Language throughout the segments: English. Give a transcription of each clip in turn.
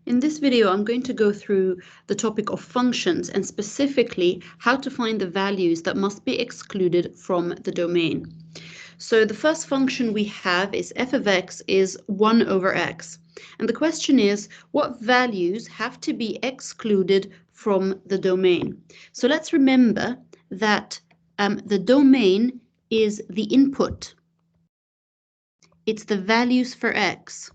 In this video, I'm going to go through the topic of functions and specifically how to find the values that must be excluded from the domain. So the first function we have is f of x is 1 over x. And the question is, what values have to be excluded from the domain? So let's remember that the domain is the input. It's the values for x.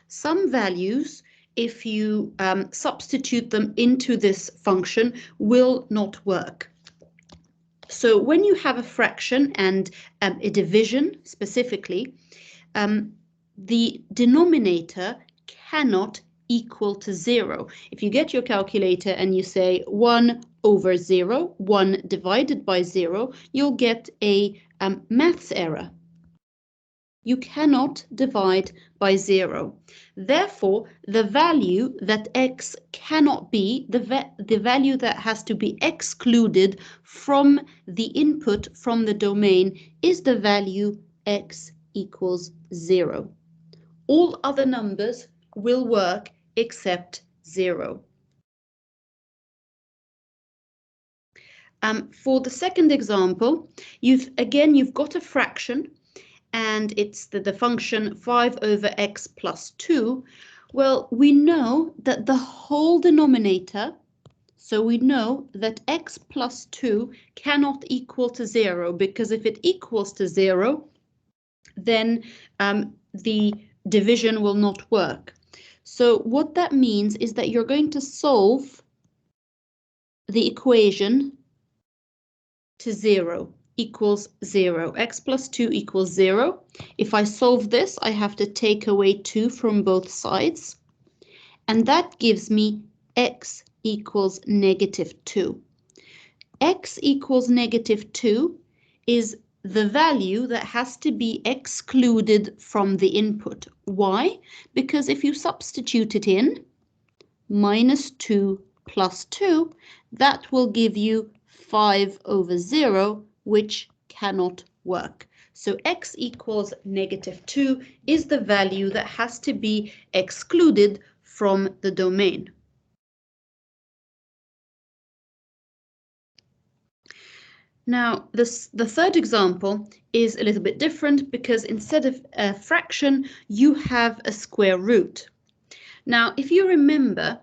Some values, if you substitute them into this function, will not work. So when you have a fraction and a division specifically, the denominator cannot equal to 0. If you get your calculator and you say 1 over 0, 1 divided by 0, you'll get a maths error. You cannot divide by 0. Therefore, the value that x cannot be, the value that has to be excluded from the input from the domain is the value x equals 0. All other numbers will work except 0. For the second example, you've got a fraction, and it's the function 5 over x plus 2, well, we know that the whole denominator, so we know that x plus 2 cannot equal to 0, because if it equals to 0, then the division will not work. So what that means is that you're going to solve the equation to 0. Equals 0. X plus 2 equals 0. If I solve this, I have to take away 2 from both sides. And that gives me x equals negative 2. X equals negative 2 is the value that has to be excluded from the input. Why? Because if you substitute it in, minus 2 plus 2, that will give you 5 over 0, which cannot work. So x equals negative 2 is the value that has to be excluded from the domain. Now, the third example is a little bit different because instead of a fraction, you have a square root. Now, if you remember,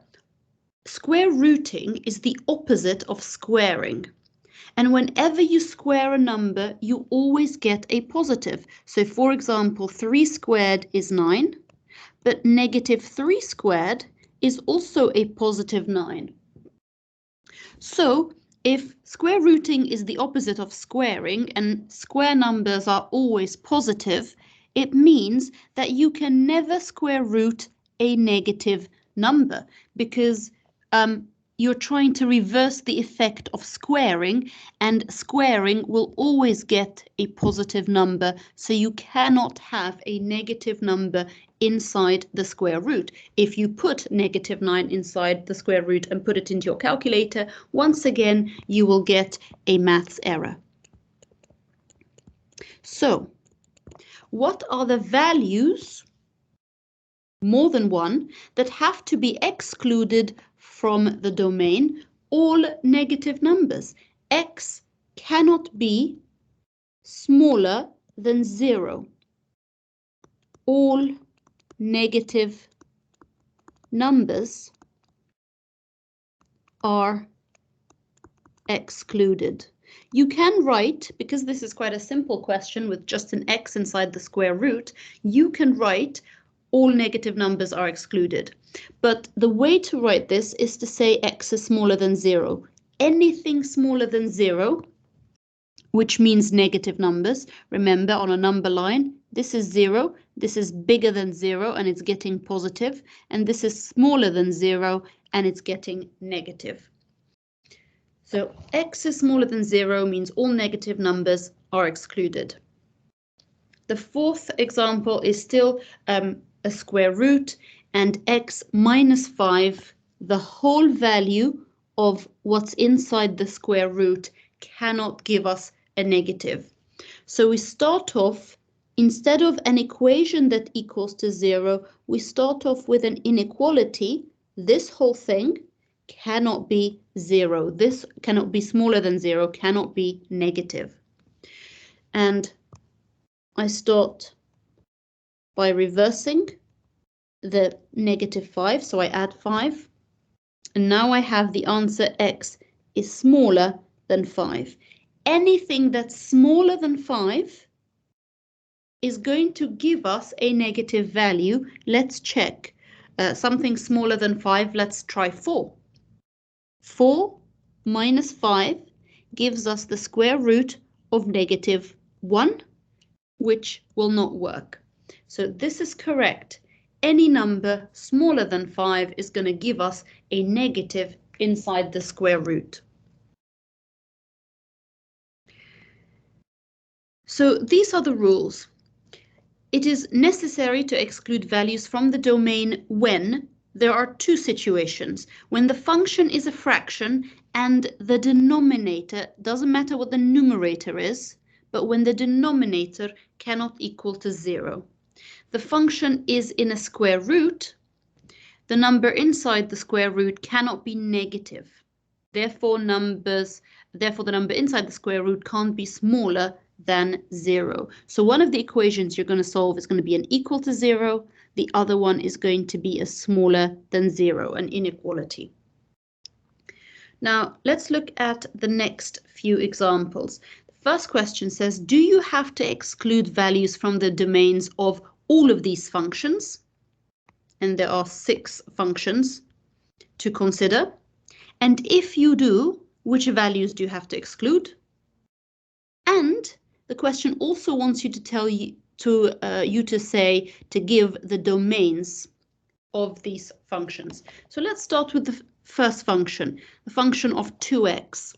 square rooting is the opposite of squaring. And whenever you square a number, you always get a positive. So for example, 3 squared is 9, but negative 3 squared is also a positive 9. So if square rooting is the opposite of squaring and square numbers are always positive, it means that you can never square root a negative number because you're trying to reverse the effect of squaring, and squaring will always get a positive number, so you cannot have a negative number inside the square root. If you put negative 9 inside the square root and put it into your calculator, once again, you will get a maths error. So, what are the values, more than one, that have to be excluded from the domain? All negative numbers. X cannot be smaller than 0. All negative numbers are excluded. You can write, because this is quite a simple question with just an x inside the square root, you can write all negative numbers are excluded. But the way to write this is to say x is smaller than 0. Anything smaller than 0, which means negative numbers, remember on a number line, this is 0, this is bigger than 0 and it's getting positive, and this is smaller than 0 and it's getting negative. So x is smaller than 0 means all negative numbers are excluded. The fourth example is still a square root, and x minus 5, the whole value of what's inside the square root, cannot give us a negative. So we start off instead of an equation that equals to 0, we start off with an inequality. This whole thing cannot be 0. This cannot be smaller than 0, cannot be negative. And I start by reversing the -5, so I add 5. And now I have the answer x is smaller than 5. Anything that's smaller than 5 is going to give us a negative value. Let's check. Something smaller than 5, let's try 4. 4 minus 5 gives us the square root of -1, which will not work. So this is correct. Any number smaller than 5 is going to give us a negative inside the square root. So these are the rules. It is necessary to exclude values from the domain when there are two situations. When the function is a fraction and the denominator, doesn't matter what the numerator is, but when the denominator cannot equal to 0. The function is in a square root. The number inside the square root cannot be negative. Therefore, the number inside the square root can't be smaller than 0. So one of the equations you're going to solve is going to be an equal to 0. The other one is going to be a smaller than 0, an inequality. Now, let's look at the next few examples. The first question says, do you have to exclude values from the domains of all of these functions? And there are 6 functions to consider. And if you do, which values do you have to exclude? And the question also wants you to tell you to give the domains of these functions. So let's start with the first function, the function of 2x.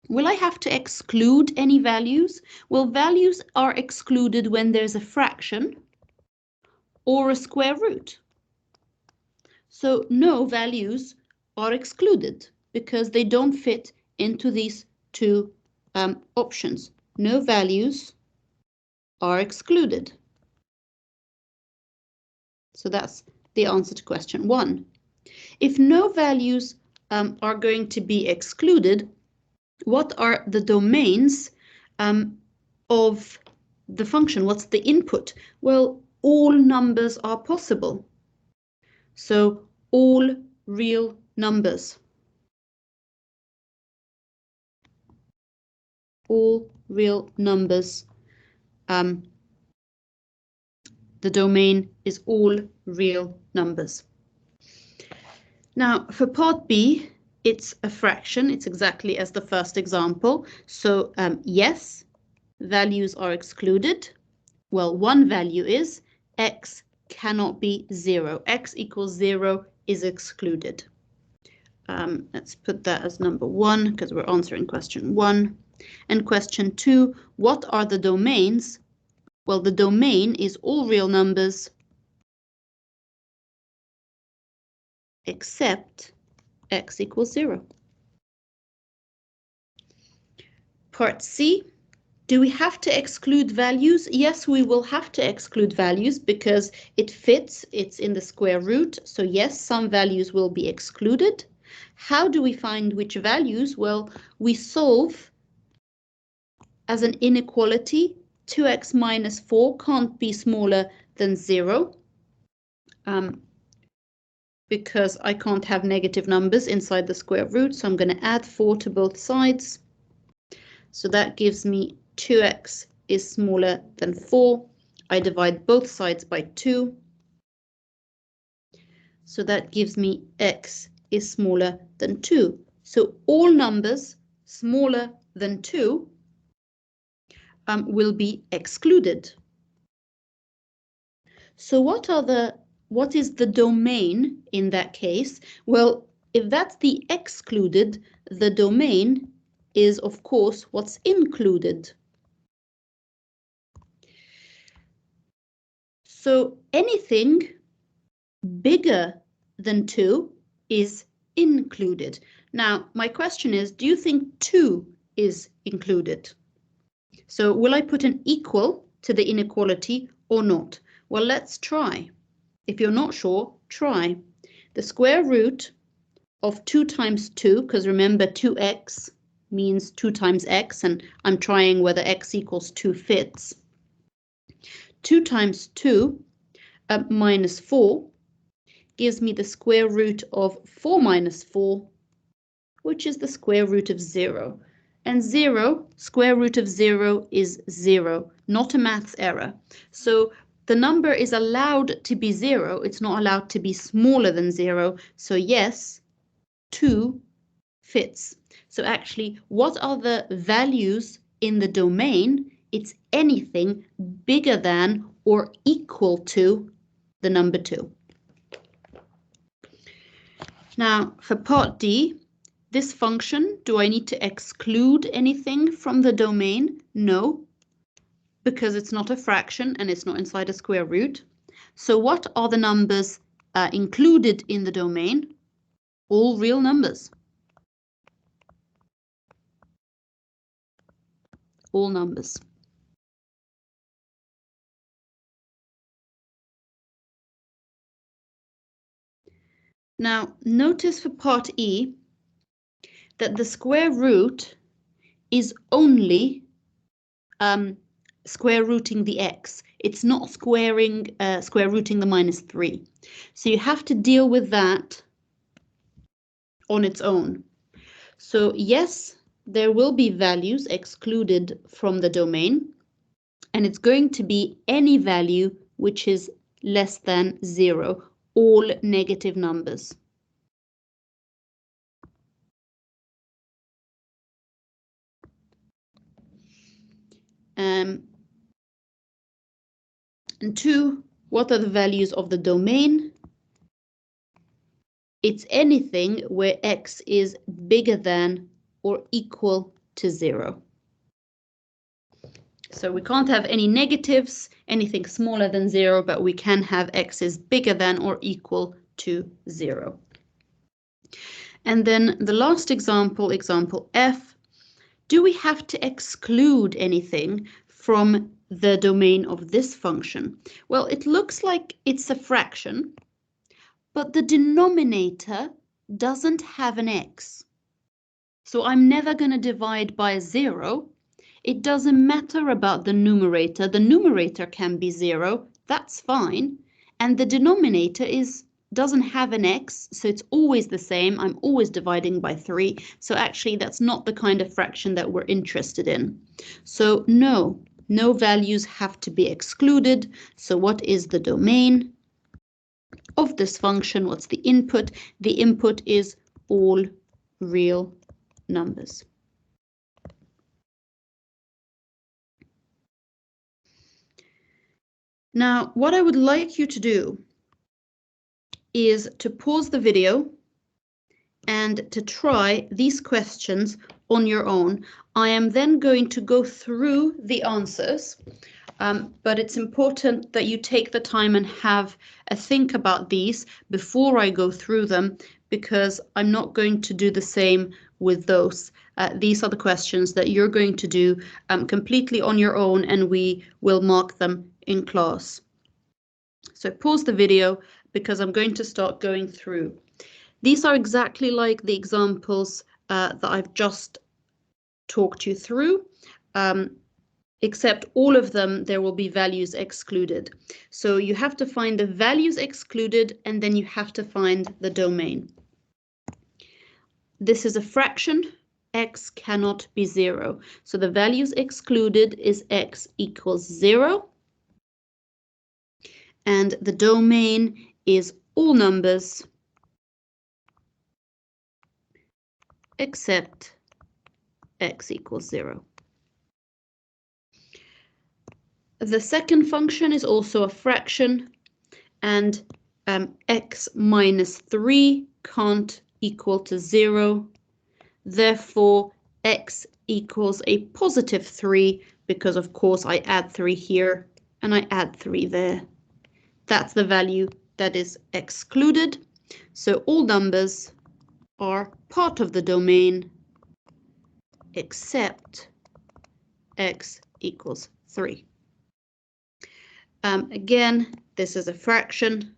Will I have to exclude any values? Well, values are excluded when there's a fraction or a square root. So no values are excluded because they don't fit into these two options. No values are excluded. So that's the answer to question 1. If no values are going to be excluded, what are the domains of the function? What's the input? Well, all numbers are possible. So all real numbers. All real numbers. The domain is all real numbers. Now, for part B, it's a fraction. It's exactly as the first example. So yes, values are excluded. Well, one value is x cannot be 0. X equals 0 is excluded. Let's put that as number 1 because we're answering question 1. And question 2, what are the domains? Well, the domain is all real numbers except x equals 0. Part C, do we have to exclude values? Yes, we will have to exclude values because it fits, it's in the square root. So yes, some values will be excluded. How do we find which values? Well, we solve as an inequality. 2x minus 4 can't be smaller than 0 because I can't have negative numbers inside the square root. So I'm going to add 4 to both sides. So that gives me 2x is smaller than 4. I divide both sides by 2. So that gives me x is smaller than 2. So all numbers smaller than 2 will be excluded. So what is the domain in that case? Well, if that's the excluded, the domain is of course what's included. So anything bigger than 2 is included. Now, my question is, do you think 2 is included? So will I put an equal to the inequality or not? Well, let's try. If you're not sure, try. The square root of 2 times 2, because remember 2x means 2 times x, and I'm trying whether x equals 2 fits. 2 times 2 minus 4 gives me the square root of 4 minus 4, which is the square root of 0. And 0, square root of 0 is 0, not a maths error. So the number is allowed to be 0. It's not allowed to be smaller than 0. So yes, 2 fits. So actually, what are the values in the domain? It's anything bigger than or equal to the number 2. Now, for part D, this function, do I need to exclude anything from the domain? No, because it's not a fraction and it's not inside a square root. So what are the numbers included in the domain? All real numbers. All numbers. Now, notice for part E that the square root is only square rooting the x. It's not square rooting the minus 3. So you have to deal with that on its own. So yes, there will be values excluded from the domain, and it's going to be any value which is less than 0, all negative numbers. And 2, what are the values of the domain? It's anything where x is bigger than or equal to 0. So we can't have any negatives, anything smaller than 0, but we can have x is bigger than or equal to 0. And then the last example, example F, do we have to exclude anything from the domain of this function? Well, it looks like it's a fraction, but the denominator doesn't have an x. So I'm never going to divide by 0. It doesn't matter about the numerator. The numerator can be 0, that's fine. And the denominator doesn't have an x, so it's always the same. I'm always dividing by 3. So actually, that's not the kind of fraction that we're interested in. So no values have to be excluded. So what is the domain of this function? What's the input? The input is all real numbers. Now, what I would like you to do is to pause the video and to try these questions on your own. I am then going to go through the answers, but it's important that you take the time and have a think about these before I go through them, because I'm not going to do the same with those. These are the questions that you're going to do completely on your own, and we will mark them in class. So pause the video because I'm going to start going through. These are exactly like the examples that I've just talked you through, except all of them there will be values excluded. So you have to find the values excluded, and then you have to find the domain. This is a fraction. X cannot be 0. So the values excluded is x equals 0. And the domain is all numbers except x equals 0. The second function is also a fraction, and x minus 3 can't equal to 0. Therefore, x equals a positive 3, because of course I add 3 here and I add 3 there. That's the value that is excluded. So all numbers are part of the domain except x equals 3. Again, this is a fraction.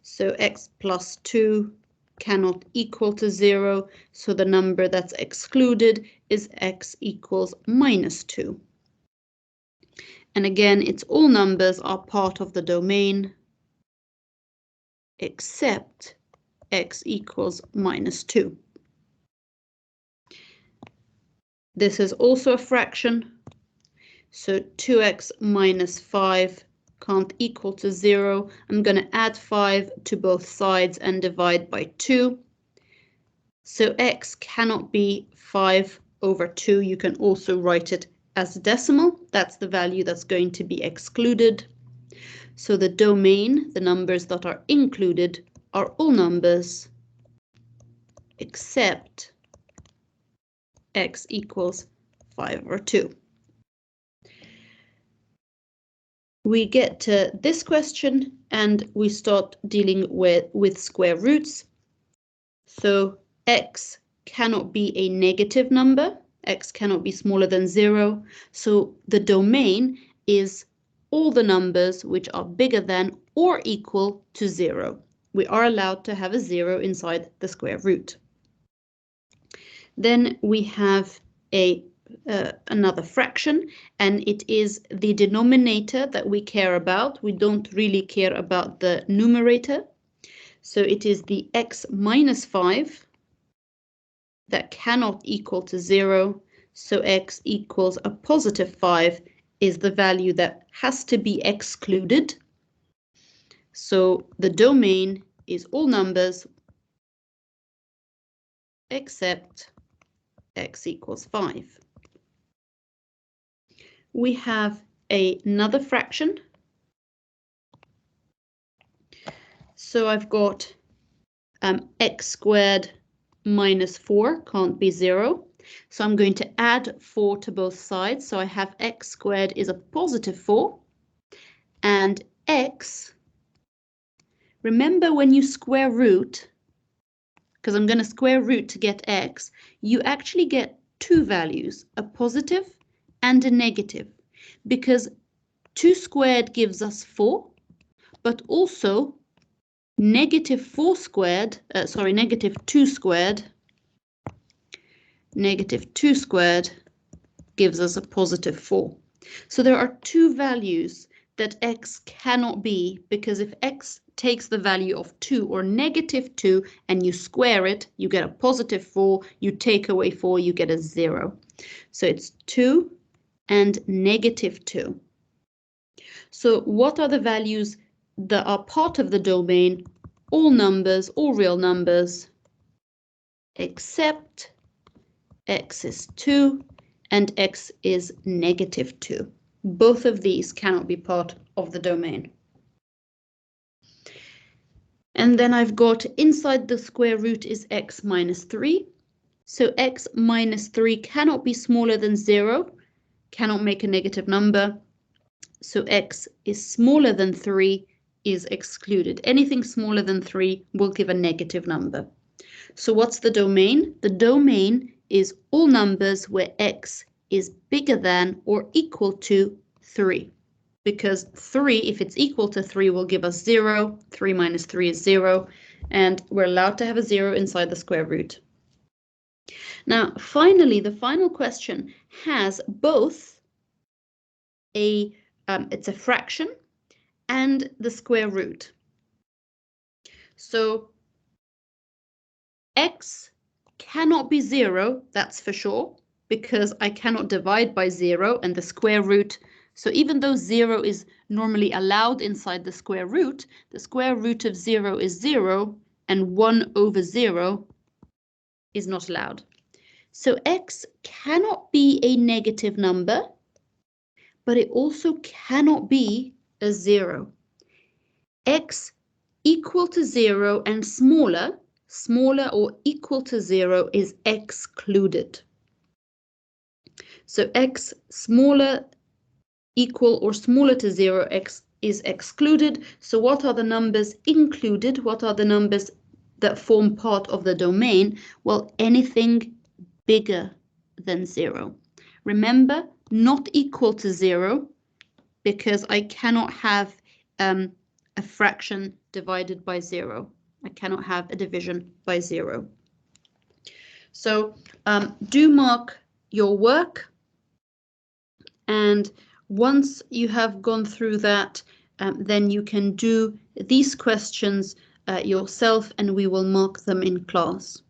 So x plus 2 cannot equal to 0. So the number that's excluded is x equals minus 2. And again, it's all numbers are part of the domain except x equals minus 2. This is also a fraction. So 2x minus 5 can't equal to 0. I'm going to add 5 to both sides and divide by 2. So x cannot be 5 over 2. You can also write it as a decimal. That's the value that's going to be excluded. So the domain, the numbers that are included, are all numbers except x equals 5 over 2. We get to this question and we start dealing with square roots. So x cannot be a negative number. X cannot be smaller than 0. So the domain is all the numbers which are bigger than or equal to 0. We are allowed to have a 0 inside the square root. Then we have another fraction, and it is the denominator that we care about. We don't really care about the numerator. So it is the x minus 5 that cannot equal to 0. So x equals a positive 5 is the value that has to be excluded. So the domain is all numbers except x equals 5. We have another fraction. So I've got x squared minus 4 can't be 0. So I'm going to add 4 to both sides. So I have x squared is a positive 4. And x, remember when you square root, because I'm going to square root to get x, you actually get two values, a positive and a negative, because 2 squared gives us 4, but also negative 2 squared gives us a positive 4. So there are two values that x cannot be, because if x takes the value of 2 or negative 2 and you square it, you get a positive 4, you take away 4, you get a 0. So it's 2 and negative 2. So what are the values that are part of the domain? All numbers, all real numbers, except x is 2 and x is negative 2. Both of these cannot be part of the domain. And then I've got inside the square root is x minus 3. So x minus 3 cannot be smaller than 0, cannot make a negative number. So x is smaller than 3 is excluded. Anything smaller than 3 will give a negative number. So what's the domain? The domain is all numbers where x is bigger than or equal to 3. Because 3, if it's equal to 3, will give us 0. 3 minus 3 is 0. And we're allowed to have a 0 inside the square root. Now, finally, the final question has both it's a fraction and the square root. So x cannot be 0, that's for sure, because I cannot divide by 0 and the square root. So even though 0 is normally allowed inside the square root of 0 is 0 and 1 over 0 is not allowed. So x cannot be a negative number, but it also cannot be a 0. X equal to 0 and smaller or equal to 0 is excluded. So x smaller, equal or smaller to 0, x is excluded. So what are the numbers included? What are the numbers that form part of the domain? Well, anything bigger than 0. Remember, not equal to 0 because I cannot have a fraction divided by 0. I cannot have a division by 0. So do mark your work, and once you have gone through that, then you can do these questions yourself, and we will mark them in class.